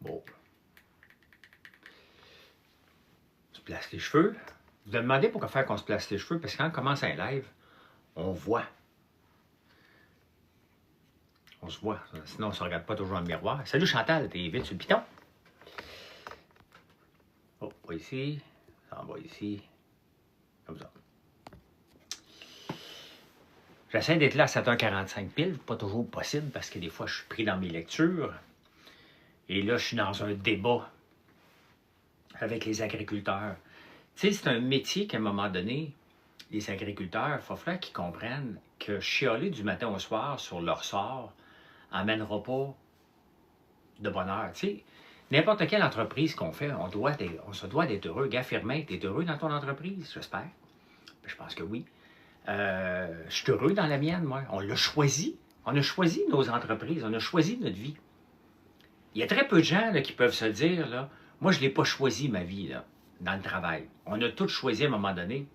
Bon. On se place les cheveux. Vous vous demandez pourquoi faire qu'on se place les cheveux, parce que quand on commence un live, on voit. On se voit. Sinon, on ne se regarde pas toujours dans le miroir. Salut Chantal, t'es vite sur le piton. Oh, pas ici. Ça en va ici. Comme ça. J'essaie d'être là à 7h45 pile. Pas toujours possible parce que des fois, je suis pris dans mes lectures. Et là, je suis dans un débat avec les agriculteurs. Tu sais, c'est un métier qu'à un moment donné, les agriculteurs, il faut falloir qu'ils comprennent que chialer du matin au soir sur leur sort n'emmènera pas de bonheur. Tu sais, n'importe quelle entreprise qu'on fait, on se doit d'être heureux. Gars, Firmin, t'es heureux dans ton entreprise, j'espère. Je pense que oui. Je suis heureux dans la mienne, moi. On l'a choisi. On a choisi nos entreprises. On a choisi notre vie. Il y a très peu de gens là, qui peuvent se dire, là, moi, je ne l'ai pas choisi, ma vie, là, dans le travail. On a tous choisi à un moment donné,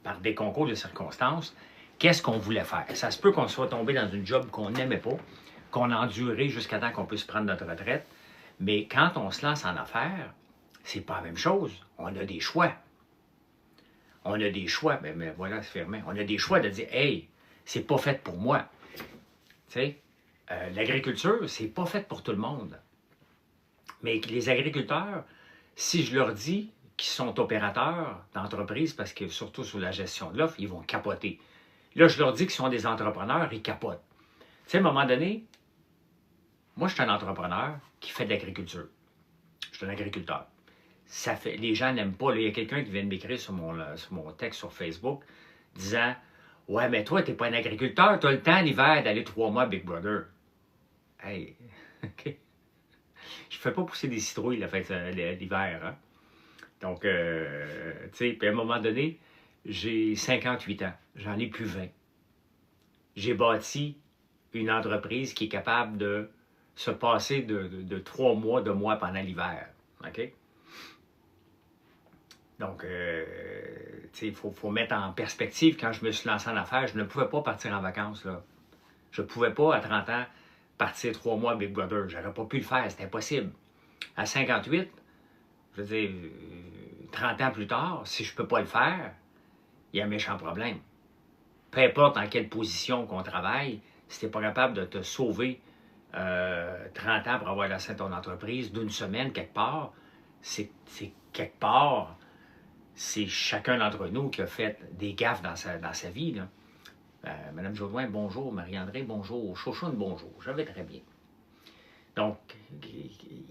par des concours de circonstances, qu'est-ce qu'on voulait faire. Ça se peut qu'on soit tombé dans une job qu'on n'aimait pas, qu'on a enduré jusqu'à temps qu'on puisse prendre notre retraite. Mais quand on se lance en affaires, c'est pas la même chose. On a des choix. On a des choix. Mais voilà, c'est fermé. On a des choix de dire, hey, c'est pas fait pour moi. Tu sais, l'agriculture, c'est pas fait pour tout le monde. Mais les agriculteurs, si je leur dis qu'ils sont opérateurs d'entreprise, parce que surtout sur la gestion de l'offre, ils vont capoter. Là, je leur dis qu'ils sont des entrepreneurs, ils capotent. Tu sais, à un moment donné, moi, je suis un entrepreneur qui fait de l'agriculture. Je suis un agriculteur. Ça fait, les gens n'aiment pas. Là, il y a quelqu'un qui vient de m'écrire sur mon texte sur Facebook disant « Ouais, mais toi, tu n'es pas un agriculteur, tu as le temps l'hiver d'aller 3 mois à Big Brother. » Hey, OK. Je ne fais pas pousser des citrouilles l'hiver. Hein? Donc, tu sais, puis à un moment donné, j'ai 58 ans. J'en ai plus 20. J'ai bâti une entreprise qui est capable de se passer de 3 mois de moi pendant l'hiver. OK? Donc, tu sais, il faut mettre en perspective, quand je me suis lancé en affaires, je ne pouvais pas partir en vacances, là. Je ne pouvais pas, à 30 ans, partir 3 mois à Big Brother. Je n'aurais pas pu le faire, c'était impossible. À 58, je veux dire, 30 ans plus tard, si je ne peux pas le faire, il y a un méchant problème. Peu importe en quelle position qu'on travaille, si tu n'es pas capable de te sauver 30 ans pour avoir lancé ton entreprise d'une semaine quelque part, c'est quelque part, c'est chacun d'entre nous qui a fait des gaffes dans sa vie. Là. Madame Jodoin, bonjour. Marie-André, bonjour. Chouchoune, bonjour. Je vais très bien. Donc,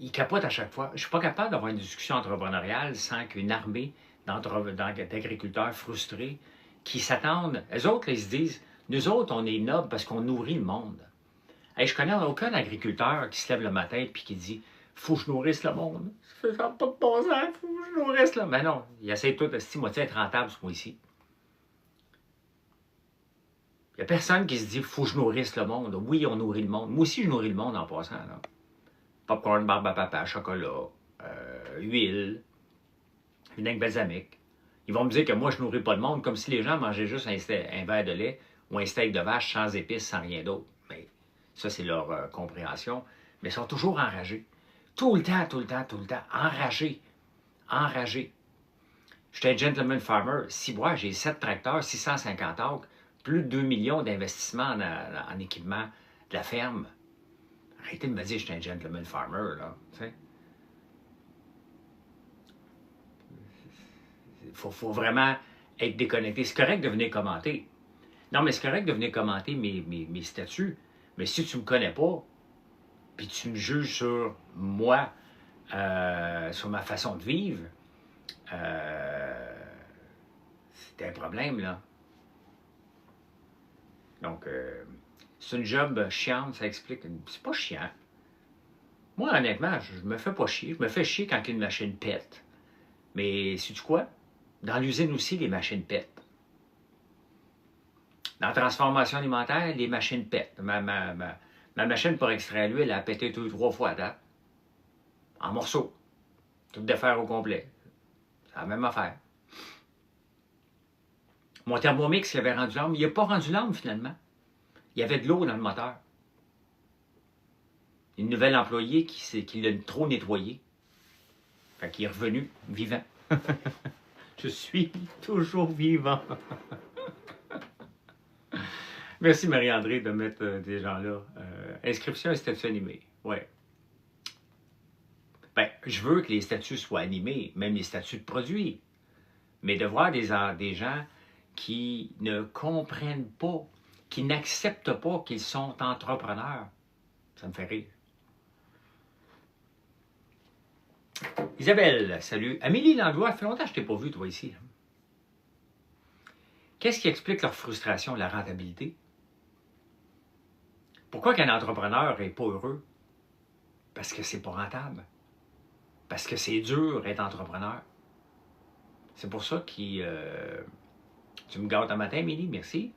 il capote à chaque fois. Je ne suis pas capable d'avoir une discussion entrepreneuriale sans qu'une armée d'agriculteurs frustrés qui s'attendent. Eux autres, ils se disent, nous autres, on est nobles parce qu'on nourrit le monde. Hey, je connais aucun agriculteur qui se lève le matin et qui dit, faut que je nourrisse le monde. Ça fait pas de bon sens, faut que je nourrisse le monde. Mais non, il essaie tout de moi, être rentable ce mois-ci. Il n'y a personne qui se dit, faut que je nourrisse le monde. Oui, on nourrit le monde. Moi aussi, je nourris le monde en passant. Là. Popcorn, barbe à papa, chocolat, huile, vinaigre balsamique. Ils vont me dire que moi, je ne nourris pas le monde, comme si les gens mangeaient juste un verre de lait ou un steak de vache sans épices, sans rien d'autre. Mais ça, c'est leur compréhension. Mais ils sont toujours enragés. Tout le temps, tout le temps, tout le temps. Enragés. Enragés. J'étais un gentleman farmer. Si moi, j'ai 7 tracteurs, 650 acres, plus de 2 millions d'investissements en équipement de la ferme. Arrêtez de me dire que je suis un gentleman farmer, là. Il faut vraiment être déconnecté. C'est correct de venir commenter. Non, mais c'est correct de venir commenter mes statuts. Mais si tu ne me connais pas, puis tu me juges sur moi, sur ma façon de vivre, c'est un problème, là. Donc, c'est une job chiante, ça explique. C'est pas chiant. Moi, honnêtement, je me fais pas chier. Je me fais chier quand une machine pète. Mais, sais-tu quoi? Dans l'usine aussi, les machines pètent. Dans la transformation alimentaire, les machines pètent. Ma machine pour extraire l'huile, elle a pété 2 ou 3 fois à date. En morceaux. Tout défaire au complet. C'est la même affaire. Mon Thermomix, il avait rendu l'âme. Il n'a pas rendu l'âme, finalement. Il y avait de l'eau dans le moteur. une nouvelle employée qui l'a trop nettoyé. Fait qu'il est revenu vivant. Je suis toujours vivant. Merci Marie-André de mettre des gens là. Inscription et statut animé. Ouais. Ben, je veux que les statuts soient animés, même les statuts de produits. Mais de voir des gens qui ne comprennent pas, qui n'acceptent pas qu'ils sont entrepreneurs, ça me fait rire. Isabelle, salut. Amélie Langlois, ça fait longtemps que je t'ai pas vu, toi, ici. Qu'est-ce qui explique leur frustration, la rentabilité? Pourquoi qu'un entrepreneur n'est pas heureux? Parce que c'est pas rentable. Parce que c'est dur d'être entrepreneur. C'est pour ça que tu me gâtes un matin, Amélie, merci.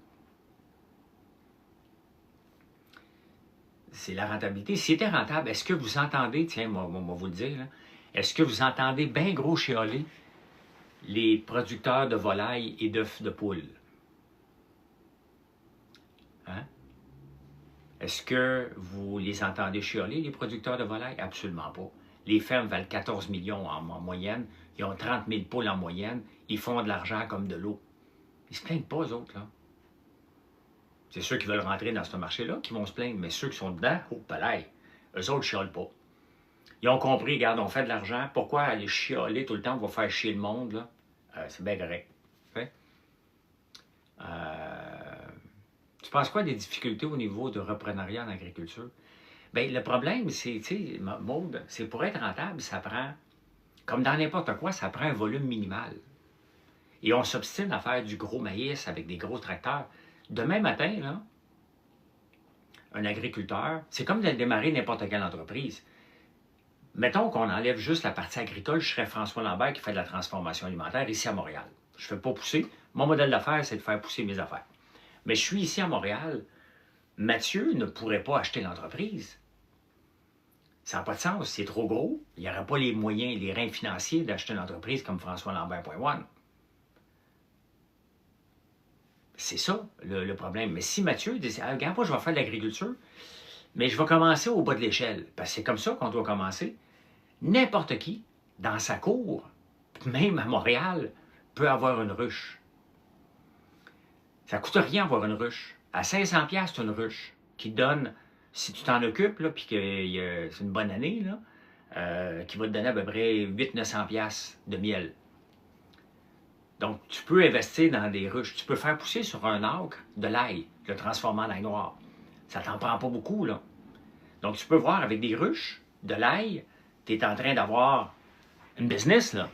C'est la rentabilité. Si c'était rentable, est-ce que vous entendez, tiens, moi vous le dire, est-ce que vous entendez bien gros chialer les producteurs de volailles et d'œufs de poule? Hein? Est-ce que vous les entendez chialer, les producteurs de volailles? Absolument pas. Les fermes valent 14 millions en moyenne. Ils ont 30 000 poules en moyenne. Ils font de l'argent comme de l'eau. Ils se plaignent pas, eux autres, là. C'est ceux qui veulent rentrer dans ce marché-là qui vont se plaindre, mais ceux qui sont dedans, oh, palais, eux autres ne chialent pas. Ils ont compris, regarde, on fait de l'argent, pourquoi aller chialer tout le temps, on va faire chier le monde, là? C'est bien correct. Okay? Tu penses quoi des difficultés au niveau de reprenariat en agriculture? Bien, le problème, c'est, tu sais, Maude, c'est pour être rentable, ça prend, comme dans n'importe quoi, ça prend un volume minimal. Et on s'obstine à faire du gros maïs avec des gros tracteurs. Demain matin, là, un agriculteur, c'est comme de démarrer n'importe quelle entreprise. Mettons qu'on enlève juste la partie agricole, je serais François Lambert qui fait de la transformation alimentaire ici à Montréal. Je ne fais pas pousser. Mon modèle d'affaires, c'est de faire pousser mes affaires. Mais je suis ici à Montréal. Mathieu ne pourrait pas acheter l'entreprise. Ça n'a pas de sens. C'est trop gros. Il n'y aurait pas les moyens, les reins financiers d'acheter une entreprise comme François Lambert.one. C'est ça, le problème. Mais si Mathieu dit, ah, regarde, moi, je vais faire de l'agriculture, mais je vais commencer au bas de l'échelle, parce que c'est comme ça qu'on doit commencer. N'importe qui, dans sa cour, même à Montréal, peut avoir une ruche. Ça ne coûte rien avoir une ruche. À 500$, c'est une ruche qui te donne, si tu t'en occupes, là, puis que c'est une bonne année, là, qui va te donner à peu près 800-900$ de miel. Donc, tu peux investir dans des ruches. Tu peux faire pousser sur un acre de l'ail, le transformer en ail noir. Ça t'en prend pas beaucoup, là. Donc, tu peux voir avec des ruches, de l'ail, tu es en train d'avoir une business, là.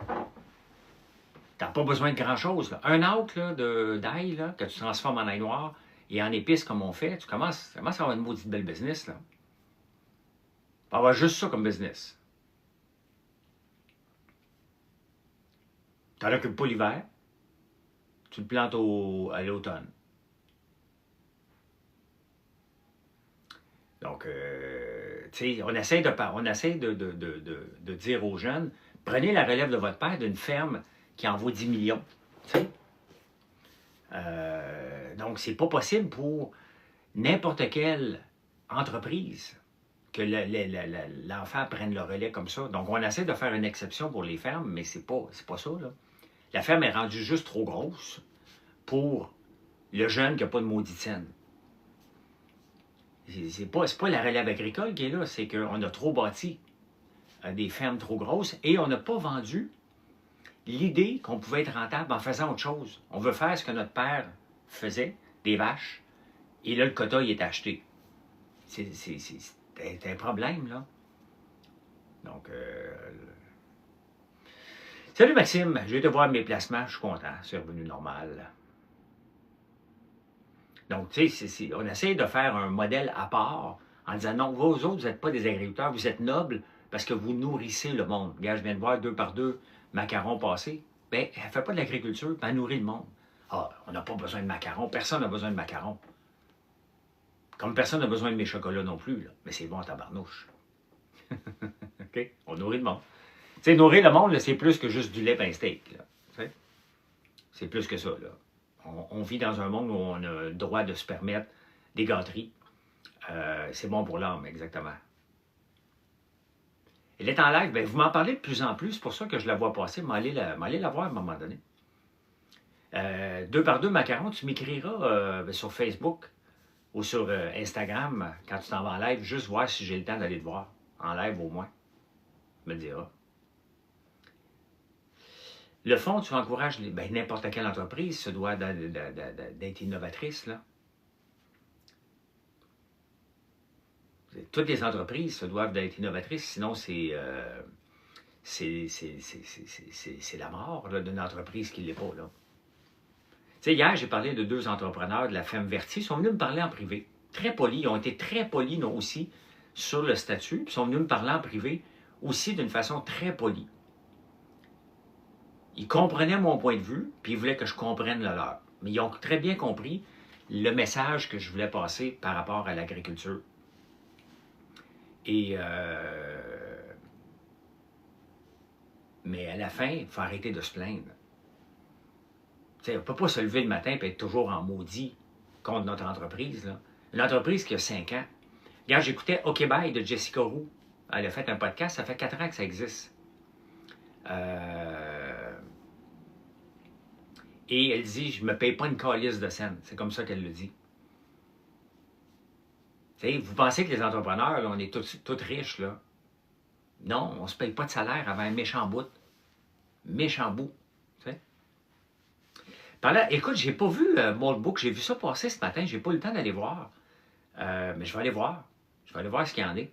Tu n'as pas besoin de grand-chose, là. Un acre d'ail, là, que tu transformes en ail noir et en épices comme on fait, tu commences à avoir une maudite belle business, là. Tu vas avoir juste ça comme business. Tu n'en occupes pas l'hiver, tu le plantes à l'automne. Donc, tu sais, on essaie de dire aux jeunes, prenez la relève de votre père d'une ferme qui en vaut 10 millions. Donc, c'est pas possible pour n'importe quelle entreprise que l'enfant prenne le relais comme ça. Donc, on essaie de faire une exception pour les fermes, mais c'est pas ça, là. La ferme est rendue juste trop grosse pour le jeune qui n'a pas de maudite scène. C'est pas la relève agricole qui est là, c'est qu'on a trop bâti des fermes trop grosses et on n'a pas vendu l'idée qu'on pouvait être rentable en faisant autre chose. On veut faire ce que notre père faisait, des vaches, et là, le quota, il est acheté. C'est un problème, là. Donc, salut Maxime, je vais te voir mes placements, je suis content, c'est revenu normal. Donc, tu sais, on essaie de faire un modèle à part en disant non, vous autres, vous n'êtes pas des agriculteurs, vous êtes nobles parce que vous nourrissez le monde. Regarde, je viens de voir 2 par 2 macarons passer. Bien, elle ne fait pas de l'agriculture, elle nourrit le monde. Ah, on n'a pas besoin de macarons, personne n'a besoin de macarons. Comme personne n'a besoin de mes chocolats non plus, là. Mais c'est bon à tabarnouche. OK? On nourrit le monde. Tu sais, nourrir le monde, c'est plus que juste du lait et un steak. C'est plus que ça, là. On vit dans un monde où on a le droit de se permettre des gâteries. C'est bon pour l'âme, exactement. Elle est en live. Bien, vous m'en parlez de plus en plus. C'est pour ça que je la vois passer. M'aller la voir à un moment donné. 2x2 macarons, tu m'écriras sur Facebook ou sur Instagram quand tu t'en vas en live. Juste voir si j'ai le temps d'aller te voir. En live au moins. Tu me le diras. Le fond, tu encourages n'importe quelle entreprise se doit d'être innovatrice, là. Toutes les entreprises se doivent d'être innovatrices, sinon c'est la mort d'une entreprise qui ne l'est pas. Là. Tu sais, hier, j'ai parlé de 2 entrepreneurs de la Femverti. Ils sont venus me parler en privé. Très polis. Ils ont été très polis, nous aussi, sur le statut. Puis ils sont venus me parler en privé aussi d'une façon très polie. Ils comprenaient mon point de vue, puis ils voulaient que je comprenne le leur. Mais ils ont très bien compris le message que je voulais passer par rapport à l'agriculture. Et mais à la fin, il faut arrêter de se plaindre. T'sais, on ne peut pas se lever le matin et être toujours en maudit contre notre entreprise. Là. Une entreprise qui a 5 ans. Regarde, j'écoutais OK Bye de Jessica Roux. Elle a fait un podcast, ça fait 4 ans que ça existe. Et elle dit, je ne me paye pas une calice de scène. C'est comme ça qu'elle le dit. T'sais, vous pensez que les entrepreneurs, là, on est tous riches, là? Non, on ne se paye pas de salaire avant un méchant bout. Méchant bout. T'sais? Par là, écoute, j'ai pas vu Moldbook, j'ai vu ça passer ce matin, j'ai pas eu le temps d'aller voir. Mais je vais aller voir. Je vais aller voir ce qu'il y en est.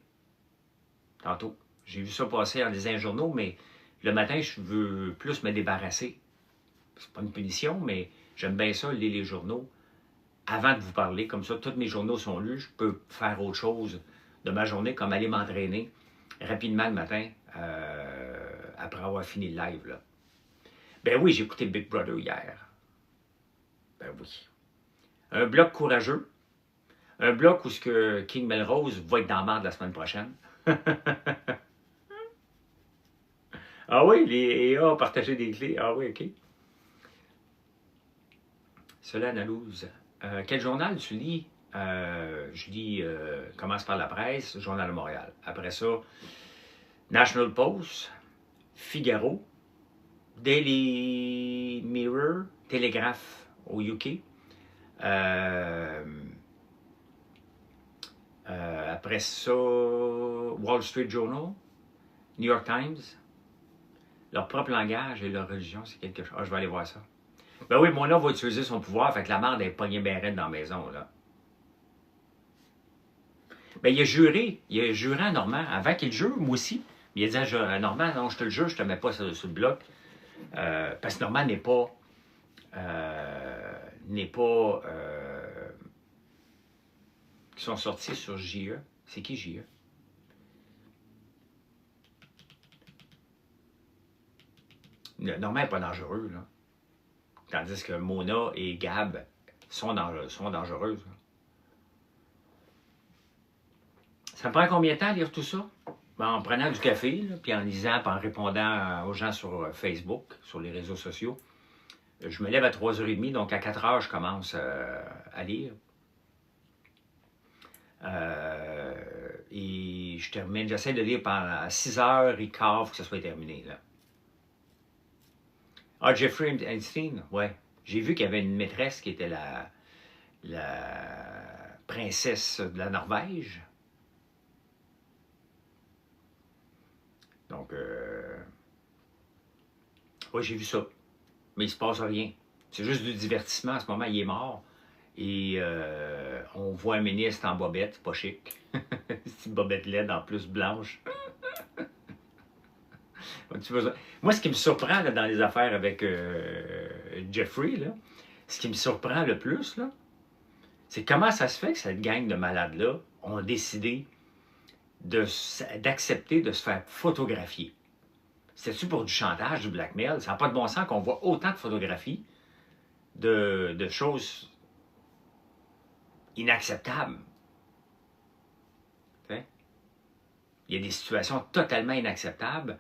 Tantôt. J'ai vu ça passer en lisant les journaux, mais le matin, je veux plus me débarrasser. C'est pas une punition, mais j'aime bien ça, lire les journaux avant de vous parler. Comme ça, tous mes journaux sont lus. Je peux faire autre chose de ma journée, comme aller m'entraîner rapidement le matin après avoir fini le live. Là. Ben oui, j'ai écouté Big Brother hier. Ben oui. Un bloc courageux. Un bloc où ce que King Melrose va être dans la merde la semaine prochaine. Ah oui, les EA ont partagé des clés. Ah oui, OK. Cela, Analouse. Quel journal tu lis? Je lis, commence par la presse, Journal de Montréal. Après ça, National Post, Figaro, Daily Mirror, Télégraphe au UK. Après ça, Wall Street Journal, New York Times. Leur propre langage et leur religion, c'est quelque chose. Ah, je vais aller voir ça. Ben oui, mon homme va utiliser son pouvoir, fait que la merde est pognée bien raide dans la maison, là. Ben, il a juré à Normand, avant qu'il jure, moi aussi. Il a dit à Normand, non, je te le jure, je te mets pas sur le bloc. Parce que Normand n'est pas... qui sont sortis sur JE. C'est qui JE? Normand n'est pas dangereux, là. Tandis que Mona et Gab sont dangereuses. Là. Ça me prend combien de temps à lire tout ça? Ben, en prenant du café, là, puis en lisant, puis en répondant aux gens sur Facebook, sur les réseaux sociaux. Je me lève à 3h30, donc à 4h, je commence à lire. Et je termine, j'essaie de lire à 6h15 pour que ça soit terminé. Là. Ah, Jeffrey Epstein, ouais. J'ai vu qu'il y avait une maîtresse qui était la princesse de la Norvège. Donc, oui, j'ai vu ça. Mais il ne se passe rien. C'est juste du divertissement. À ce moment, il est mort. Et on voit un ministre en bobette, pas chic. C'est une bobette laide en plus blanche. Moi, ce qui me surprend là, dans les affaires avec Jeffrey, là, ce qui me surprend le plus, là, c'est comment ça se fait que cette gang de malades-là ont décidé d'accepter de se faire photographier. C'est-tu pour du chantage, du blackmail? Ça n'a pas de bon sens qu'on voit autant de photographies de choses inacceptables. T'sais? Il y a des situations totalement inacceptables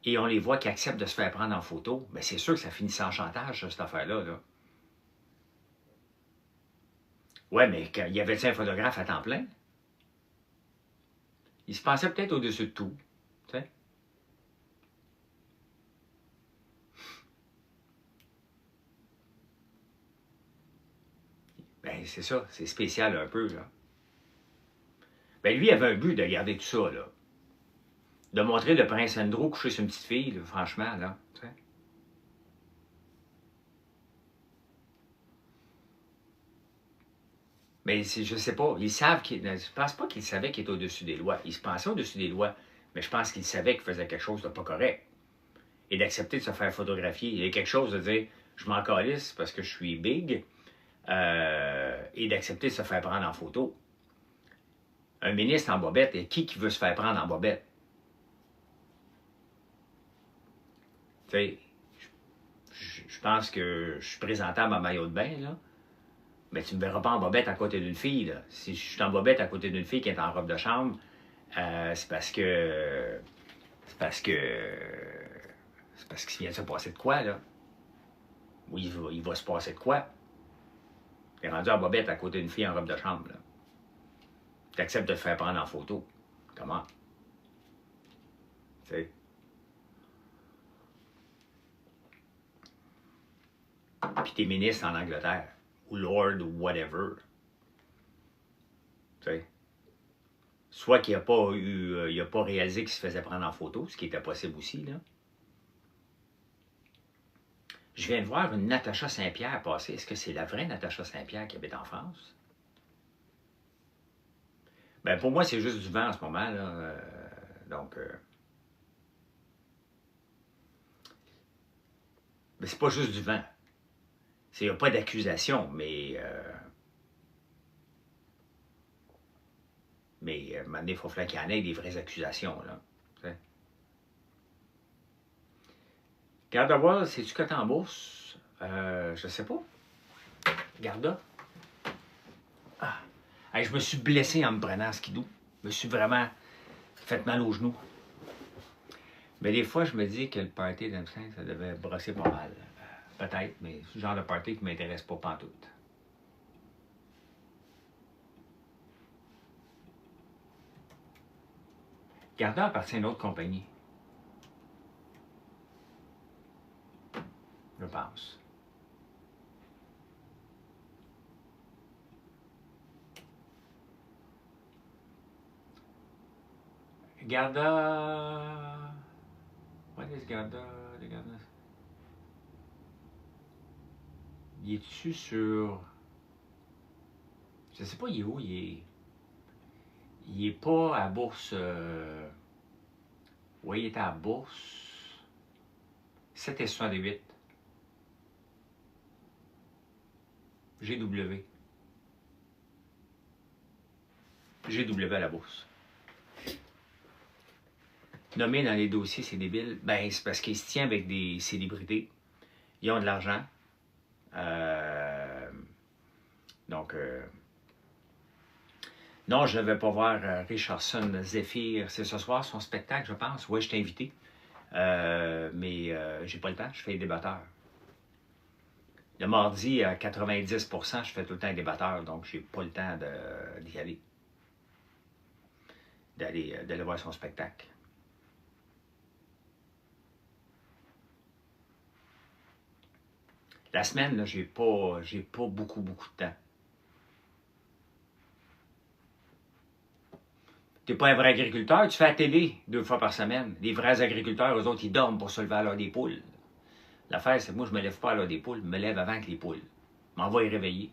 et on les voit qui acceptent de se faire prendre en photo. Mais c'est sûr que ça finit sans chantage, cette affaire-là. Là. Ouais, mais il y avait un photographe à temps plein? Il se pensait peut-être au-dessus de tout. Tu sais? Ben, c'est ça, c'est spécial un peu, là. Ben, lui avait un but de garder tout ça, là. De montrer le prince Andrew coucher sur une petite fille, là, franchement, là. Tu sais? Mais je sais pas, ils savent qu'il. Je pense pas qu'ils savaient qu'il était au-dessus des lois. Ils se pensaient au-dessus des lois, mais je pense qu'ils savaient qu'il faisait quelque chose de pas correct. Et d'accepter de se faire photographier. Il y a quelque chose de dire je m'en calisse parce que je suis big, et d'accepter de se faire prendre en photo. Un ministre en bobette, et qui veut se faire prendre en bobette? Tu sais, je pense que je suis présentable en maillot de bain, là. Mais tu ne me verras pas en bobette à côté d'une fille, là. Si je suis en bobette à côté d'une fille qui est en robe de chambre, c'est parce que. C'est parce que. C'est parce qu'il vient de se passer de quoi, là? Oui, il va se passer de quoi? Tu es rendu en bobette à côté d'une fille en robe de chambre, là. Tu acceptes de te faire prendre en photo. Comment? Tu sais. Puis t'es ministre en Angleterre, ou Lord, ou whatever. Tu sais. Soit qu'il n'a pas il a pas réalisé qu'il se faisait prendre en photo, ce qui était possible aussi, là. Je viens de voir une Natacha Saint-Pierre passer. Est-ce que c'est la vraie Natacha Saint-Pierre qui habite en France? Ben pour moi, c'est juste du vent en ce moment, là. Donc, mais c'est pas juste du vent. Il n'y a pas d'accusation, mais maintenant, il faut falloir qu'il y en ait des vraies accusations, là. T'sais. Garde voir, c'est-tu coté en bourse? Je sais pas. Garda. Ah. Hey, je me suis blessé en me prenant skidoo. Je me suis vraiment fait mal aux genoux. Mais des fois, je me dis que le party d'Amstein, ça devait brosser pas mal. Peut-être, mais c'est le genre de party qui ne m'intéresse pas pantoute. Garda appartient à une autre compagnie. Je pense. Garda. What is Garda? Il est-tu sur. Je sais pas, il est où? Il est pas à bourse. Oui, il est à bourse. 7,68. GW. GW à la bourse. Nommé dans les dossiers, c'est débile. Ben, c'est parce qu'il se tient avec des célébrités. Ils ont de l'argent. Donc, non, je ne vais pas voir Richardson Zephyr. C'est ce soir son spectacle, je pense. Oui, je t'ai invité. Mais j'ai pas le temps. Je fais les débatteurs. Le mardi, à 90%, je fais tout le temps les débatteurs. Donc, j'ai pas le temps d'y aller. D'aller voir son spectacle. La semaine, là, j'ai pas beaucoup de temps. Tu n'es pas un vrai agriculteur, tu fais la télé 2 fois par semaine. Les vrais agriculteurs, eux autres, ils dorment pour se lever à l'heure des poules. L'affaire, c'est que moi, je ne me lève pas à l'heure des poules, je me lève avant que les poules. Je m'en vais y réveiller.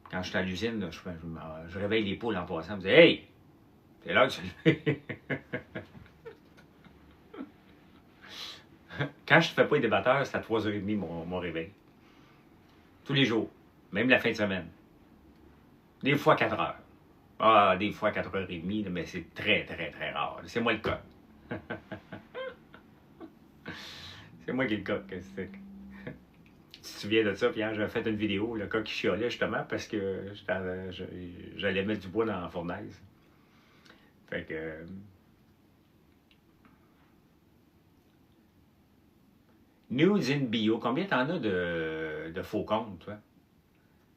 Quand je suis à l'usine, je réveille les poules en passant. Je me dis, hey, c'est l'heure de se lever. Quand je ne fais pas les débatteurs, c'est à 3h30 mon réveil. Tous les jours. Même la fin de semaine. Des fois 4h. Ah, des fois 4h30, mais c'est très, très, très rare. C'est moi le coq. C'est moi qui le coq. Tu te souviens de ça, Pierre? J'avais fait une vidéo, le coq qui chialait justement parce que j'allais mettre du bois dans la fournaise. Fait que. News in bio. Combien t'en as de faux comptes, toi?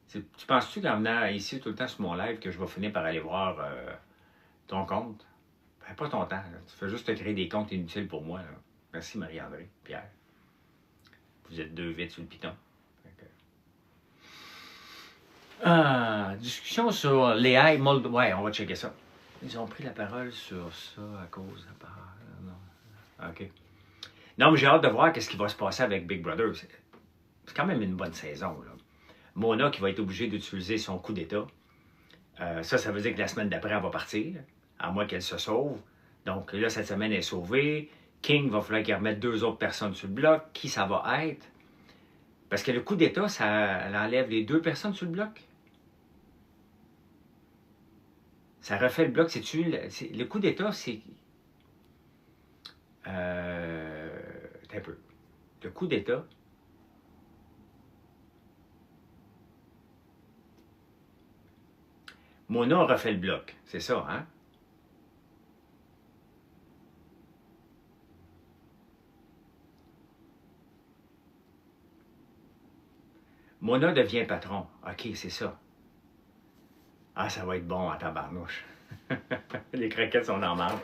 Tu penses-tu qu'en venant ici tout le temps sur mon live que je vais finir par aller voir ton compte. Ben, pas ton temps. Là. Tu fais juste te créer des comptes inutiles pour moi. Là. Merci Marie-André, Pierre. Vous êtes deux vite sur le piton. Discussion sur l'AI Mold. Ouais, on va checker ça. Ils ont pris la parole sur ça à cause de... Non. OK. Non, mais j'ai hâte de voir qu'est-ce qui va se passer avec Big Brother. C'est quand même une bonne saison. Là. Mona qui va être obligée d'utiliser son coup d'État. Ça veut dire que la semaine d'après, elle va partir, à moins qu'elle se sauve. Donc là, cette semaine, elle est sauvée. King va falloir qu'il remette 2 autres personnes sur le bloc. Qui ça va être? Parce que le coup d'État, ça enlève les 2 personnes sur le bloc. Ça refait le bloc. Le coup d'État, c'est... un peu. Le coup d'État... Mona a refait le bloc. C'est ça, hein? Mona devient patron. OK, c'est ça. Ah, ça va être bon à tabarnouche. Les croquettes sont en marde.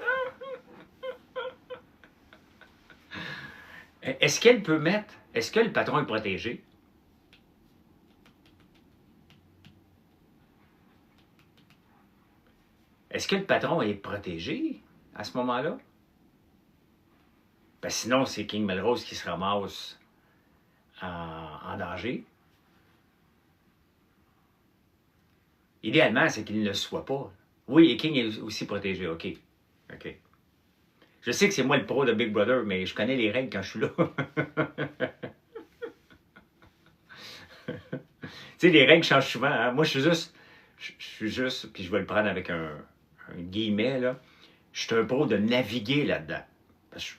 Est-ce qu'elle peut mettre... Est-ce que le patron est protégé? Est-ce que le patron est protégé à ce moment-là? Ben sinon, c'est King Melrose qui se ramasse en danger. Idéalement, c'est qu'il ne le soit pas. Oui, et King est aussi protégé, OK. OK. Je sais que c'est moi le pro de Big Brother, mais je connais les règles quand je suis là. Tu sais, les règles changent souvent. Hein? Moi, je suis juste, puis je vais le prendre avec un guillemet, là. Je suis un pro de naviguer là-dedans. Parce que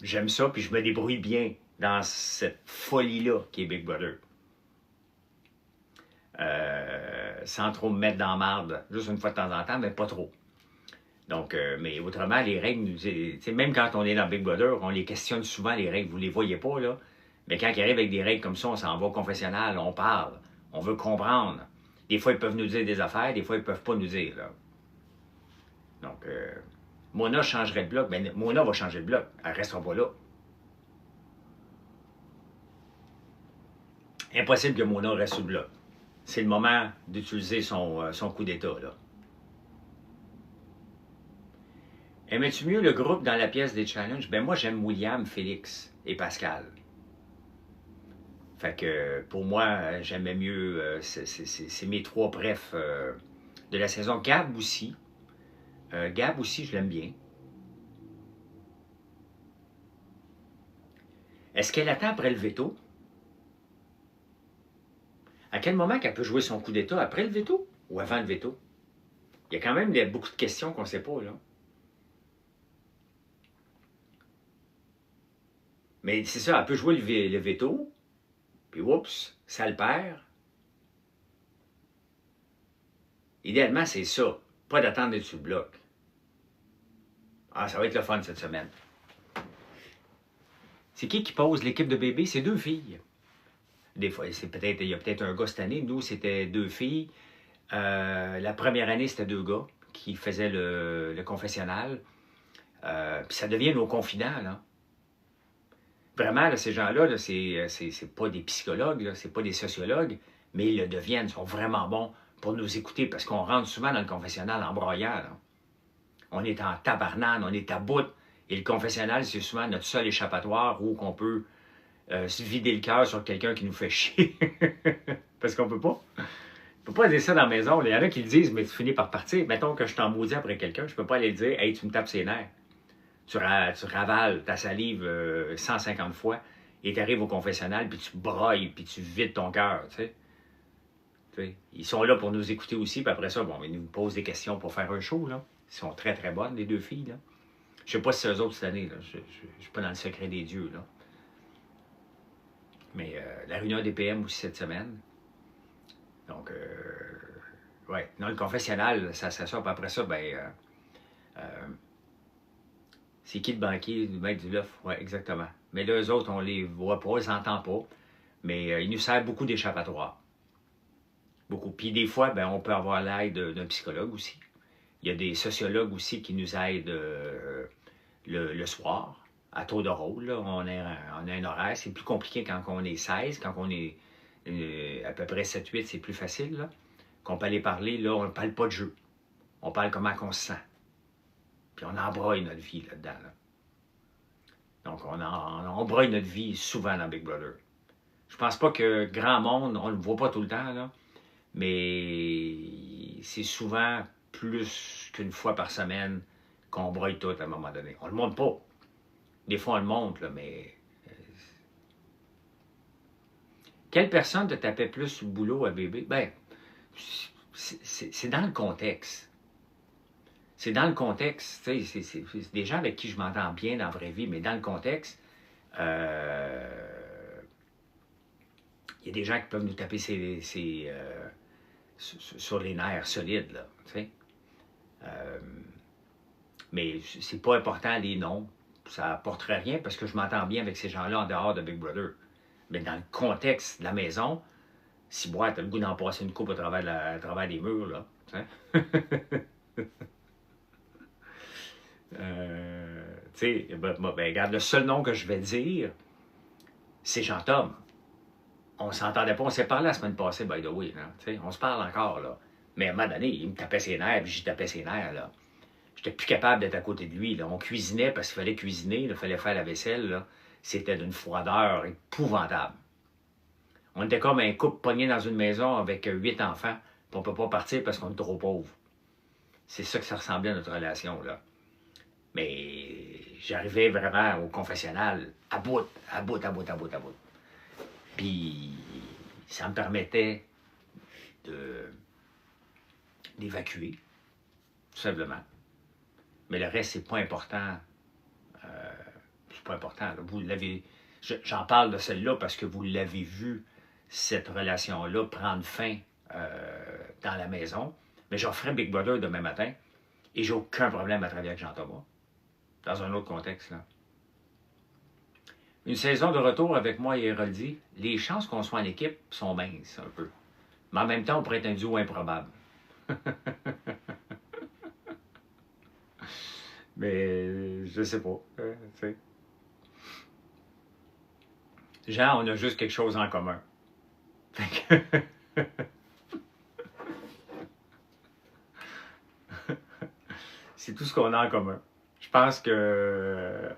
j'aime ça, puis je me débrouille bien dans cette folie-là qui est Big Brother. Sans trop me mettre dans la marde, juste une fois de temps en temps, mais pas trop. Donc, mais autrement, les règles, même quand on est dans Big Brother, on les questionne souvent, les règles, vous ne les voyez pas, là. Mais quand ils arrivent avec des règles comme ça, on s'en va au confessionnal, on parle, on veut comprendre. Des fois, ils peuvent nous dire des affaires, des fois, ils ne peuvent pas nous dire, là. Donc, Mona changerait de bloc, mais Mona va changer de bloc, elle ne restera pas là. Impossible que Mona reste sur le bloc. C'est le moment d'utiliser son coup d'État, là. Aimais-tu mieux le groupe dans la pièce des challenges? Ben moi, j'aime William, Félix et Pascal. Fait que pour moi, j'aimais mieux, c'est mes 3 préfs de la saison. Gab aussi, je l'aime bien. Est-ce qu'elle attend après le veto? À quel moment qu'elle peut jouer son coup d'État? Après le veto ou avant le veto? Il y a quand même beaucoup de questions qu'on ne sait pas, là. Mais c'est ça, elle peut jouer le veto, puis oups, ça le perd. Idéalement, c'est ça. Pas d'attendre d'être sur le bloc. Ah, ça va être le fun cette semaine. C'est qui pose l'équipe de bébé? C'est 2 filles. Des fois, il y a peut-être un gars cette année. Nous, c'était 2 filles. La première année, c'était 2 gars qui faisaient le confessionnal. Puis ça devient nos confidents, là. Vraiment, là, ces gens-là, -là, c'est pas des psychologues, c'est pas des sociologues, mais ils le deviennent, ils sont vraiment bons pour nous écouter, parce qu'on rentre souvent dans le confessionnal en broyant. Là. On est en tabarnane, on est à bout, et le confessionnal, c'est souvent notre seul échappatoire où on peut se vider le cœur sur quelqu'un qui nous fait chier. Parce qu'on peut pas. On peut pas dire ça dans la maison. Il y en a qui le disent, mais tu finis par partir. Mettons que je t'en maudis après quelqu'un, je peux pas aller dire, hey, tu me tapes ses nerfs. Tu ravales ta salive 150 fois et tu arrives au confessionnal, puis tu broyes, puis tu vides ton cœur, tu sais. Ils sont là pour nous écouter aussi, puis après ça, bon, ils nous posent des questions pour faire un show, là. Ils sont très, très bonnes, les 2 filles, là. Je sais pas si c'est eux autres cette année, là. Je suis pas dans le secret des dieux, là. Mais la réunion des PM aussi cette semaine. Donc, ouais. Non, le confessionnal, ça sort, puis après ça, ben... c'est qui le banquier, le maître du bluff? Oui, exactement. Mais là, eux autres, on les voit pas, on les entend pas. Mais ils nous servent beaucoup d'échappatoire. Beaucoup. Puis des fois, ben, on peut avoir l'aide d'un psychologue aussi. Il y a des sociologues aussi qui nous aident le soir, à tour de rôle. Là. On a un horaire. C'est plus compliqué quand on est 16. Quand on est à peu près 7-8, c'est plus facile. Là. Qu'on peut aller parler, là, on ne parle pas de jeu. On parle comment on se sent. Puis on embrouille notre vie là-dedans. Là. Donc, on embrouille notre vie souvent dans Big Brother. Je pense pas que grand monde, on ne le voit pas tout le temps, là, mais c'est souvent plus qu'une fois par semaine qu'on broye tout à un moment donné. On le montre pas. Des fois, on le montre, là, mais... Quelle personne te tapait plus sur le boulot à bébé? Ben, c'est dans le contexte. C'est dans le contexte. C'est des gens avec qui je m'entends bien dans la vraie vie, mais dans le contexte, il y a des gens qui peuvent nous taper sur les nerfs solides, là, mais c'est pas important, les noms. Ça n'apporterait rien parce que je m'entends bien avec ces gens-là en dehors de Big Brother. Mais dans le contexte de la maison, si moi, t'as le goût d'en passer une coupe à travers des murs, là. Regarde, le seul nom que je vais dire, c'est Jean-Tom. On s'entendait pas, on s'est parlé la semaine passée, by the way. Là, on se parle encore, là. Mais à un moment donné, il me tapait ses nerfs, puis j'y tapais ses nerfs, là. J'étais plus capable d'être à côté de lui, là. On cuisinait parce qu'il fallait cuisiner, il fallait faire la vaisselle, là. C'était d'une froideur épouvantable. On était comme un couple pogné dans une maison avec 8 enfants, puis on peut pas partir parce qu'on est trop pauvres. C'est ça que ça ressemblait à notre relation, là. Mais j'arrivais vraiment au confessionnal à bout. Puis ça me permettait d'évacuer, tout simplement. Mais le reste, c'est pas important. C'est pas important. Là. Vous l'avez. J'en parle de celle-là parce que vous l'avez vu, cette relation-là, prendre fin dans la maison. Mais j'en ferai Big Brother demain matin et j'ai aucun problème à travailler avec Jean-Thomas. Dans un autre contexte, là. Une saison de retour avec moi et Héroldi, les chances qu'on soit en équipe sont minces, un peu. Mais en même temps, on pourrait être un duo improbable. Mais je sais pas. Jean, on a juste quelque chose en commun. C'est tout ce qu'on a en commun. Je pense que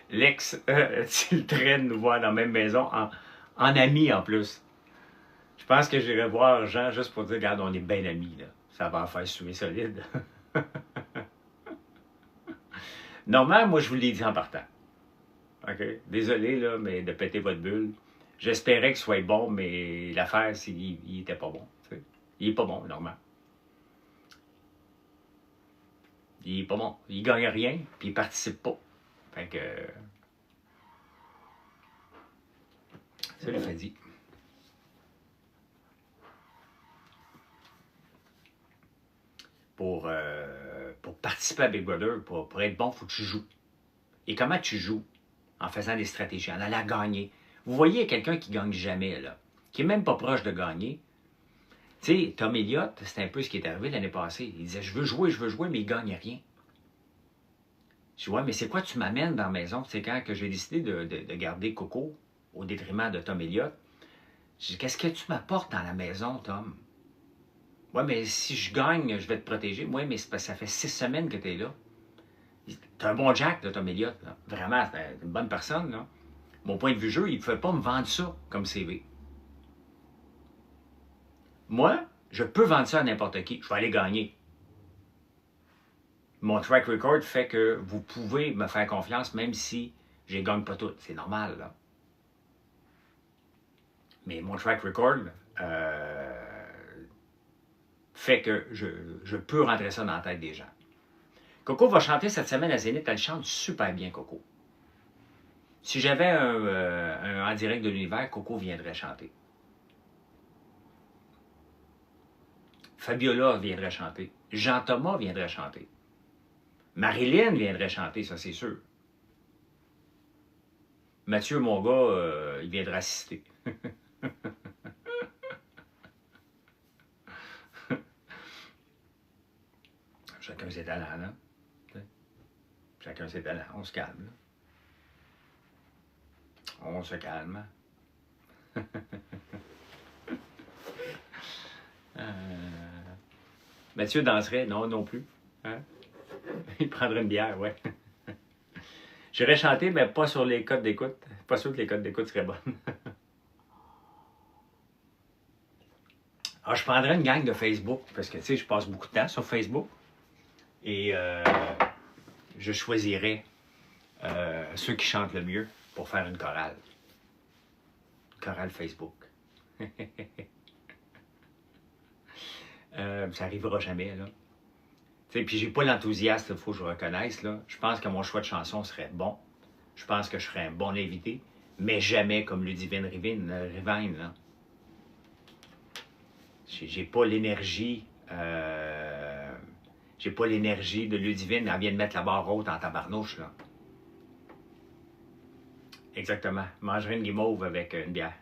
l'ex tilterait de nous voir dans la même maison en amis en plus. Je pense que j'irai voir Jean juste pour dire, regarde, on est bien amis, là. Ça va en faire suer solide. Normalement, moi, je vous l'ai dit en partant. OK? Désolé, là, mais de péter votre bulle. J'espérais qu'il soit bon, mais l'affaire, c'est qu'il était pas bon. T'sais. Il est pas bon, normalement. Il est pas bon. Il gagne rien, puis il participe pas. Fait que... Salut, Fadi. Pour participer à Big Brother, pour être bon, il faut que tu joues. Et comment tu joues? En faisant des stratégies, en allant gagner. Vous voyez quelqu'un qui gagne jamais, là, qui est même pas proche de gagner. Tu sais, Tom Elliott, c'est un peu ce qui est arrivé l'année passée. Il disait, je veux jouer, mais il gagne rien. Je dis, ouais, mais c'est quoi tu m'amènes dans la maison? C'est quand que j'ai décidé de garder Coco au détriment de Tom Elliott. Je dis, qu'est-ce que tu m'apportes dans la maison, Tom? Ouais, mais si je gagne, je vais te protéger. Ouais, mais c'est parce que ça fait 6 semaines que tu es là. T'es un bon Jack, là, Tom Elliott. Là. Vraiment, c'est une bonne personne. Là. Mon point de vue jeu, il ne pouvait pas me vendre ça comme CV. Moi, je peux vendre ça à n'importe qui. Je vais aller gagner. Mon track record fait que vous pouvez me faire confiance même si je ne gagne pas tout. C'est normal, là. Mais mon track record fait que je peux rentrer ça dans la tête des gens. Coco va chanter cette semaine à Zénith. Elle chante super bien, Coco. Si j'avais un en direct de l'univers, Coco viendrait chanter. Fabiola viendrait chanter. Jean-Thomas viendrait chanter. Marilyn viendrait chanter, ça c'est sûr. Mathieu, mon gars, il viendrait assister. chacun ses talents, là. T'sais. Chacun ses talents. On se calme, là. On se calme. Mathieu danserait? Non, non plus. Hein? Il prendrait une bière, ouais. J'irais chanter, mais pas sur les codes d'écoute. Pas sûr que les codes d'écoute seraient bonnes. Alors, je prendrais une gang de Facebook, parce que, tu sais, je passe beaucoup de temps sur Facebook. Et je choisirais ceux qui chantent le mieux pour faire une chorale. Chorale Facebook. Ça arrivera jamais, là. T'sais, puis j'ai pas l'enthousiasme, il faut que je reconnaisse, là. Je pense que mon choix de chanson serait bon. Je pense que je serais un bon invité, mais jamais comme Ludivine Rivine, là. J'ai pas l'énergie. J'ai pas l'énergie de Ludivine. Elle vient de mettre la barre haute en tabarnouche, là. Exactement. Mangerai une guimauve avec une bière.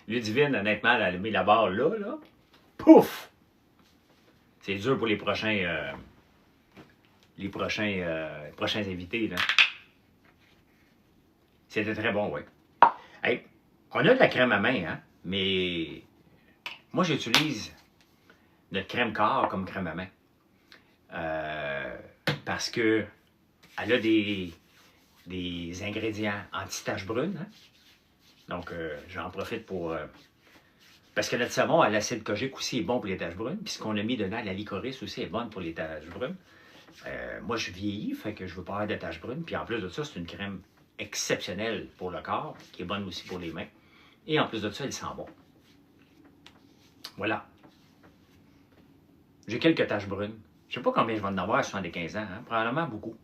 Ludivine, honnêtement, elle a mis la barre là, là. Pouf! C'est dur pour les prochains invités, là. C'était très bon, oui. Hey, on a de la crème à main, hein? Mais moi, j'utilise notre crème corps comme crème à main. Parce que elle a des ingrédients anti-taches brunes. Hein? Donc, j'en profite pour... parce que notre savon à l'acide kojique aussi est bon pour les taches brunes. Puis ce qu'on a mis dedans, la licorice aussi est bonne pour les taches brunes. Moi, je vieillis, fait que je veux pas avoir de taches brunes. Puis en plus de ça, c'est une crème exceptionnelle pour le corps, qui est bonne aussi pour les mains. Et en plus de ça, elle sent bon. Voilà. J'ai quelques taches brunes. Je sais pas combien je vais en avoir à 75 ans. Hein? Probablement beaucoup.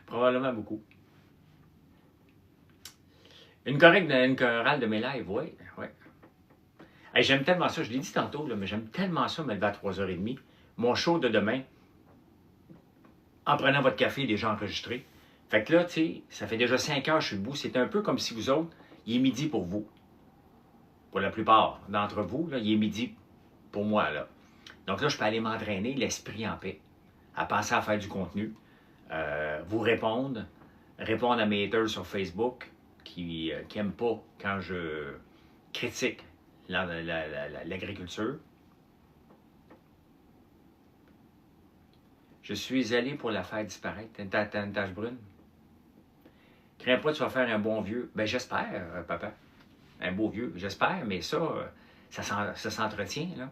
Probablement beaucoup. Une chorale de mes lives, oui. Ouais. Hey, j'aime tellement ça, je l'ai dit tantôt, là, mais j'aime tellement ça me lever à 3h30. Mon show de demain, en prenant votre café, déjà enregistré. Fait que là, tu sais, ça fait déjà 5 heures que je suis debout. C'est un peu comme si vous autres, il est midi pour vous. Pour la plupart d'entre vous, là, il est midi pour moi, là. Donc là, je peux aller m'entraîner, l'esprit en paix, à penser à faire du contenu, vous répondre à mes haters sur Facebook qui n'aiment pas quand je critique l'agriculture. Je suis allé pour la faire disparaître. T'as une tache brune? Crains pas, tu vas faire un bon vieux. Ben j'espère, papa. Un beau vieux, j'espère, mais ça s'entretient, là.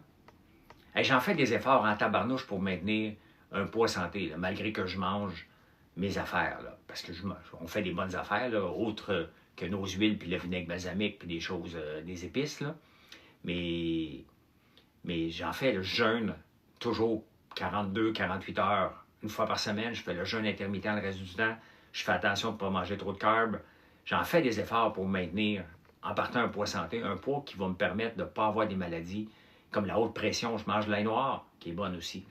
Hey, j'en fais des efforts en tabarnouche pour maintenir un poids santé, là, malgré que je mange mes affaires, là. Parce que on fait des bonnes affaires, là, autres que nos huiles, puis le vinaigre balsamique, puis des choses, des épices, là. Mais j'en fais le jeûne, toujours 42-48 heures, une fois par semaine. Je fais le jeûne intermittent le reste du temps. Je fais attention de ne pas manger trop de carbs. J'en fais des efforts pour maintenir, en partant un poids santé, un poids qui va me permettre de ne pas avoir des maladies comme la haute pression. Je mange de l'ail noir, qui est bonne aussi.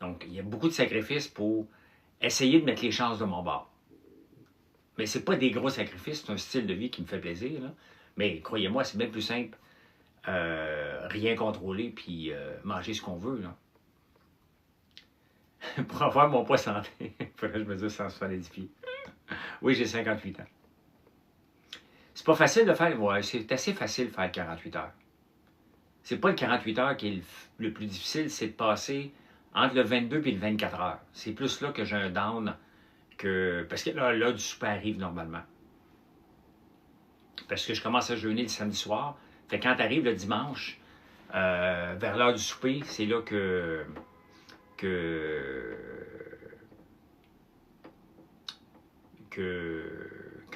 Donc, il y a beaucoup de sacrifices pour essayer de mettre les chances de mon bord. Mais ce n'est pas des gros sacrifices, c'est un style de vie qui me fait plaisir, là. Mais croyez-moi, c'est bien plus simple. Rien contrôler, puis manger ce qu'on veut, là. Pour avoir mon poids santé, il faudrait que je mesure 170 pieds. Oui, j'ai 58 ans. C'est pas facile de faire, ouais, c'est assez facile de faire 48 heures. C'est pas le 48 heures qui est le plus difficile, c'est de passer entre le 22 et le 24 heures. C'est plus là que j'ai un down que... Parce que là du souper arrive normalement. Parce que je commence à jeûner le samedi soir. Fait que quand arrive le dimanche, vers l'heure du souper, c'est là que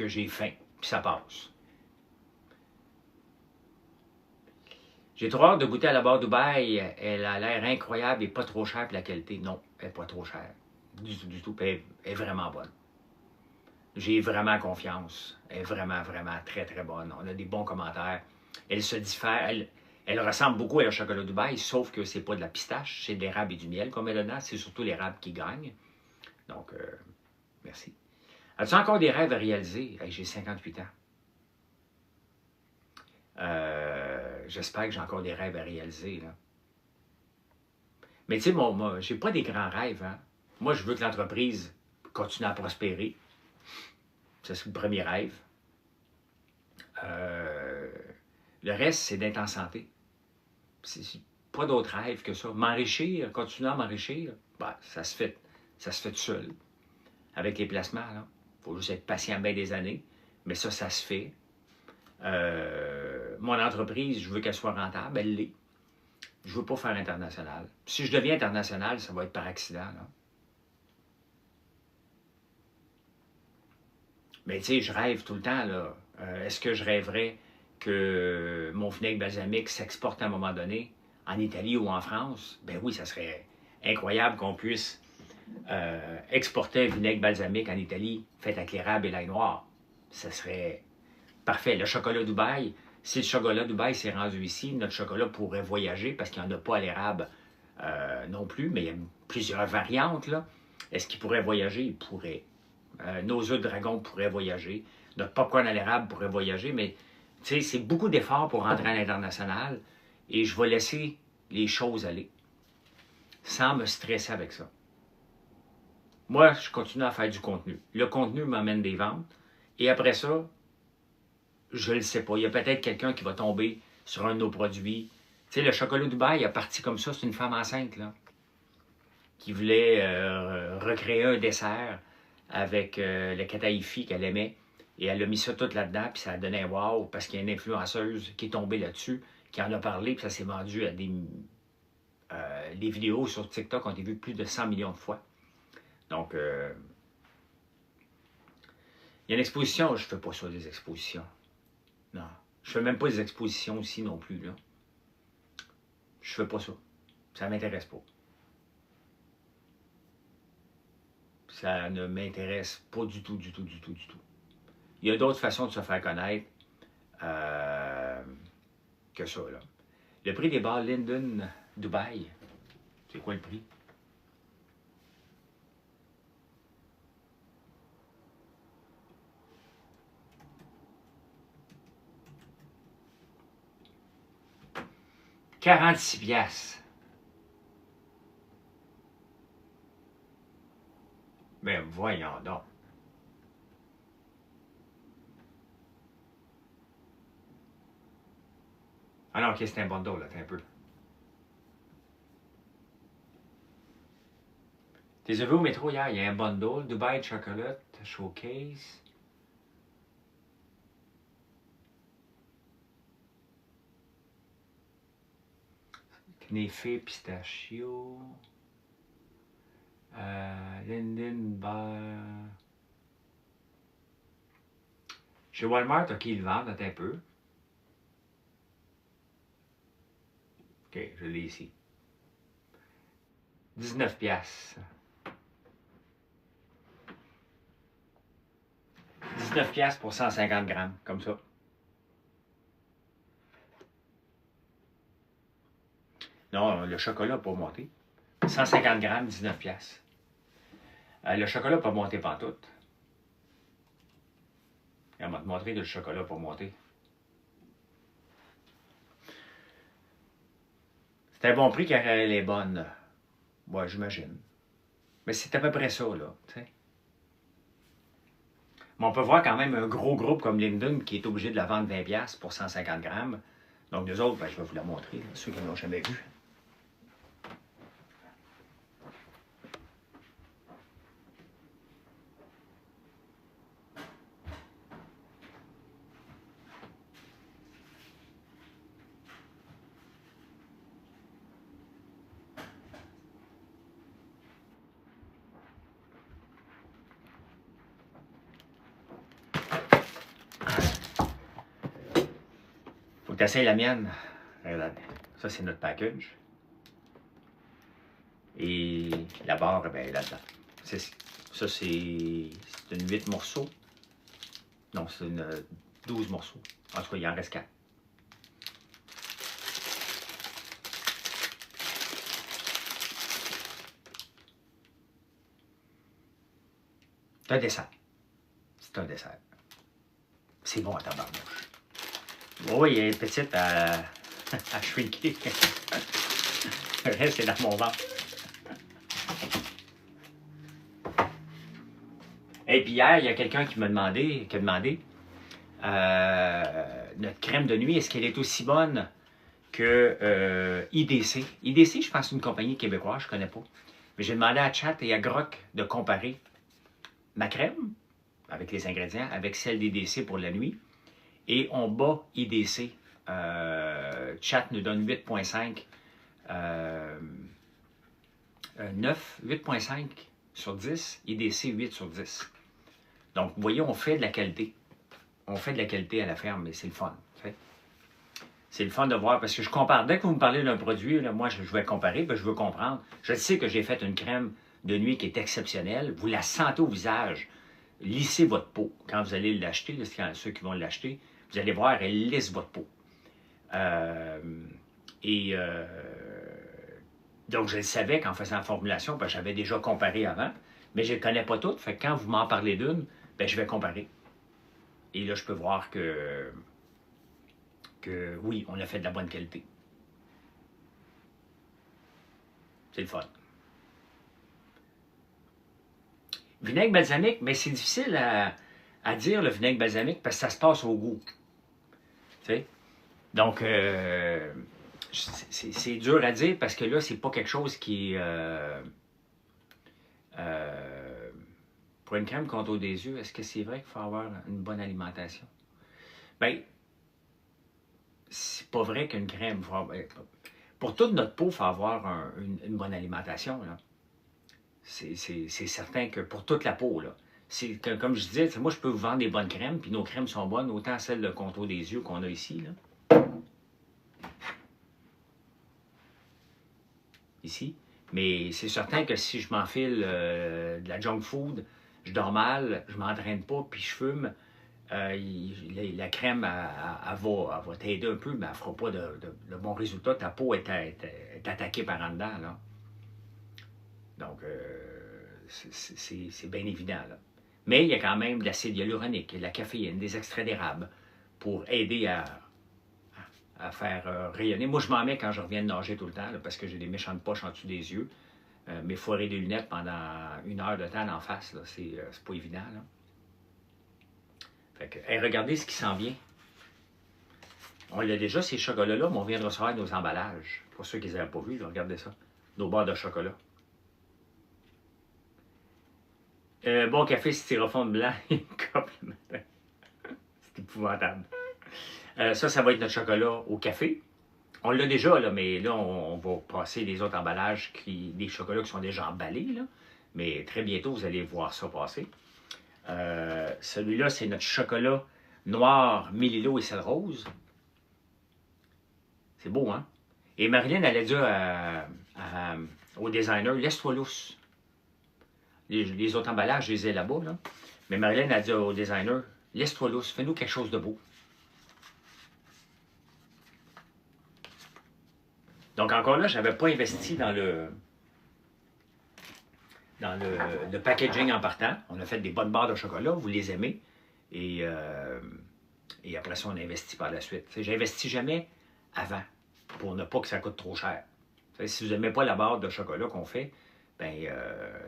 j'ai faim, puis ça passe. J'ai trop hâte de goûter à la barre Dubaï. Elle a l'air incroyable et pas trop chère pour la qualité. Non, elle n'est pas trop chère. Du tout, elle est vraiment bonne. J'ai vraiment confiance. Elle est vraiment, vraiment très, très bonne. On a des bons commentaires. Elle se diffère. Elle ressemble beaucoup à un chocolat Dubaï, sauf que c'est pas de la pistache, c'est de l'érable et du miel qu'on met dedans. C'est surtout l'érable qui gagne. Donc, merci. As-tu encore des rêves à réaliser? Hey, j'ai 58 ans. j'espère que j'ai encore des rêves à réaliser, là. Mais tu sais, moi, j'ai pas des grands rêves, hein. Moi, je veux que l'entreprise continue à prospérer. Ça, c'est le premier rêve. Le reste, c'est d'être en santé. C'est pas d'autre rêve que ça. M'enrichir, continuer à m'enrichir, ben, ça se fait tout seul. Avec les placements, là. Il faut juste être patient bien des années. Mais ça se fait. Mon entreprise, je veux qu'elle soit rentable, elle l'est. Je ne veux pas faire international. Si je deviens international, ça va être par accident, là. Mais tu sais, je rêve tout le temps, là. Est-ce que je rêverais que mon vinaigre balsamique s'exporte à un moment donné en Italie ou en France? Ben oui, ça serait incroyable qu'on puisse exporter un vinaigre balsamique en Italie fait avec l'érable et l'ail noir. Ça serait parfait. Le chocolat Dubaï, si le chocolat Dubaï s'est rendu ici, notre chocolat pourrait voyager parce qu'il n'y en a pas à l'érable non plus, mais il y a plusieurs variantes, là. Est-ce qu'il pourrait voyager? Il pourrait. Nos œufs de dragon pourraient voyager. Notre popcorn à l'érable pourrait voyager, mais tu sais, c'est beaucoup d'efforts pour rentrer à l'international et je vais laisser les choses aller sans me stresser avec ça. Moi, je continue à faire du contenu. Le contenu m'amène des ventes et après ça, je ne le sais pas. Il y a peut-être quelqu'un qui va tomber sur un de nos produits. Tu sais, le chocolat Dubaï a parti comme ça. C'est une femme enceinte, là, qui voulait recréer un dessert avec le kataïfi qu'elle aimait. Et elle a mis ça tout là-dedans, puis ça a donné un wow, parce qu'il y a une influenceuse qui est tombée là-dessus, qui en a parlé, puis ça s'est vendu à des... les vidéos sur TikTok ont été vues plus de 100 millions de fois. Donc, il y a une exposition, je ne fais pas ça, des expositions. Non. Je ne fais même pas des expositions aussi non plus, là. Je fais pas ça. Ça ne m'intéresse pas. Ça ne m'intéresse pas du tout, du tout, du tout, du tout. Il y a d'autres façons de se faire connaître que ça, là. Le prix des bars Linden Dubaï, c'est quoi le prix? « 46 piastres. » Mais voyons donc. Ah non, ok, c'est un bundle, là, t'as un peu. T'es vu au métro hier, il y a un bundle, Dubai Chocolate Showcase. Knéfé pistachio. Linden Bar. Chez Walmart, ok, ils le vendent, attends un peu. Ok, je l'ai ici. 19 piastres. 19 piastres pour 150 grammes, comme ça. Non, le chocolat n'a pas monté. 150 grammes, 19 piastres. Le chocolat n'a pas monté pantoute. On va te montrer que le chocolat n'a pas monté. C'est un bon prix car elle est bonne. Ouais, j'imagine. Mais c'est à peu près ça, là. T'sais. Mais on peut voir quand même un gros groupe comme Linden qui est obligé de la vendre 20$ pour 150 grammes. Donc, nous autres, ben, je vais vous la montrer, là, ceux qui ne l'ont jamais vu. Faut que tu essayes la mienne. Regarde, ça, c'est notre package. Et la barre, ben, là-dedans. Ça, c'est une 8 morceaux. Non, c'est une 12 morceaux. En tout cas, il en reste 4. C'est un dessert. C'est un dessert. C'est bon à tabarnouche. Oui, il est petite à à shrinker. Le reste, c'est dans mon ventre. Et puis hier, il y a quelqu'un qui a demandé notre crème de nuit, est-ce qu'elle est aussi bonne que IDC? IDC, je pense, c'est une compagnie québécoise, je ne connais pas. Mais j'ai demandé à Chat et à Grok de comparer ma crème, avec les ingrédients, avec celle d'IDC pour la nuit. Et on bat IDC. Chat nous donne 8,5. 8,5 sur 10. IDC, 8 sur 10. Donc, vous voyez, on fait de la qualité. On fait de la qualité à la ferme, mais c'est le fun. C'est le fun de voir, parce que je compare. Dès que vous me parlez d'un produit, là, moi, je vais comparer, je veux comprendre. Je sais que j'ai fait une crème de nuit qui est exceptionnelle. Vous la sentez au visage. Lissez votre peau. Quand vous allez l'acheter, ceux qui vont l'acheter, vous allez voir, elle lisse votre peau. Donc, je le savais qu'en faisant la formulation, parce que j'avais déjà comparé avant, mais je ne connais pas toutes. Fait que quand vous m'en parlez d'une, ben, je vais comparer. Et là, je peux voir que oui, on a fait de la bonne qualité. C'est le fun. Vinaigre balsamique, mais c'est difficile à dire le vinaigre balsamique parce que ça se passe au goût. Tu sais? Donc, c'est dur à dire parce que là, c'est pas quelque chose qui est... pour une crème contre des yeux, est-ce que c'est vrai qu'il faut avoir une bonne alimentation? Bien, c'est pas vrai qu'une crème... Pour toute notre peau, il faut avoir une bonne alimentation. C'est certain que pour toute la peau, là. Comme je disais, moi, je peux vous vendre des bonnes crèmes, puis nos crèmes sont bonnes, autant celles de contour des yeux qu'on a ici. Là. Ici. Mais c'est certain que si je m'enfile de la junk food, je dors mal, je m'entraîne pas, puis je fume, la crème, elle va t'aider un peu, mais elle ne fera pas de bons résultats. Ta peau est attaquée par en dedans. Là. Donc, c'est bien évident. Là. Mais il y a quand même de l'acide hyaluronique, de la caféine, des extraits d'érable pour aider à faire rayonner. Moi, je m'en mets quand je reviens de nager tout le temps, là, parce que j'ai des méchantes poches en dessous des yeux. Mais foirer des lunettes pendant 1 heure de temps en face, c'est pas évident. Là. Fait que, hey, regardez ce qui s'en vient. On l'a déjà, ces chocolats-là, mais on vient de recevoir nos emballages. Pour ceux qui ne les avaient pas vus, là, regardez ça. Nos barres de chocolat. Bon café styrofoam blanc et complètement. C'est épouvantable. Ça va être notre chocolat au café. On l'a déjà, là, mais là, on va passer les autres emballages, des chocolats qui sont déjà emballés. Là. Mais très bientôt, vous allez voir ça passer. Celui-là, c'est notre chocolat noir, Mélilo et sel rose. C'est beau, hein? Et Marilyn, elle a dit au designer, laisse-toi lousse. Les autres emballages, je les ai là-bas, là. Mais Marilyn a dit au designer, laisse-toi lousse, fais-nous quelque chose de beau. Donc encore là, je n'avais pas investi dans le packaging en partant. On a fait des bonnes barres de chocolat, vous les aimez. Et après ça, on investit par la suite. J'investis jamais avant pour ne pas que ça coûte trop cher. Si vous n'aimez pas la barre de chocolat qu'on fait, ben,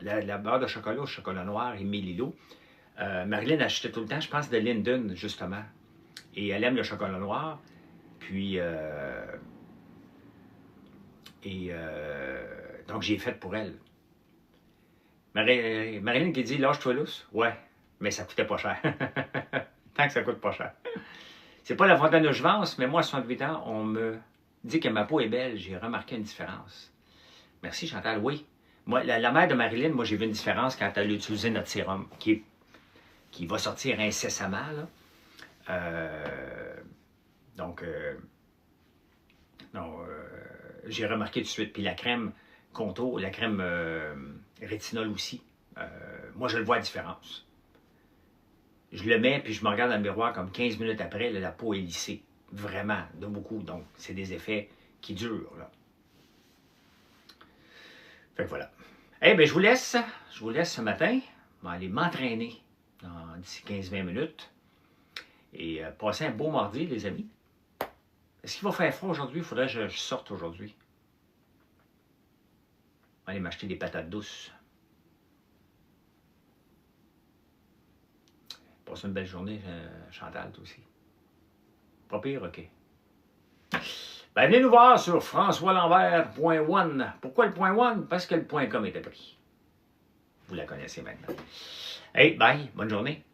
la barre de chocolat au chocolat noir et Mélilo, Marilyn achetait tout le temps, je pense, de Linden, justement. Et elle aime le chocolat noir. Puis, donc, j'ai fait pour elle. Marilyn qui dit, lâche-toi lousse. Ouais, mais ça coûtait pas cher. Tant que ça coûte pas cher. C'est pas la fontaine de Jouvence, mais moi, à 68 ans, on me dit que ma peau est belle. J'ai remarqué une différence. Merci, Chantal. Oui. Moi, la mère de Marilyn, moi, j'ai vu une différence quand elle a utilisé notre sérum, qui va sortir incessamment. Là. J'ai remarqué tout de suite. Puis la crème contour, la crème rétinol aussi. Moi, je le vois la différence. Je le mets, puis je me regarde dans le miroir comme 15 minutes après, là, la peau est lissée. Vraiment, de beaucoup. Donc, c'est des effets qui durent. Là. Fait que voilà. Eh bien, je vous laisse ce matin. Je vais aller m'entraîner d'ici 15-20 minutes. Et passer un beau mardi, les amis. Est-ce qu'il va faire froid aujourd'hui? Il faudrait que je sorte aujourd'hui. Je vais aller m'acheter des patates douces. Passe une belle journée, Chantal, toi aussi. Pas pire, OK. Ben, venez nous voir sur françoislambert.one. Pourquoi le .one? Parce que le .com était pris. Vous la connaissez maintenant. Hey, bye, bonne journée.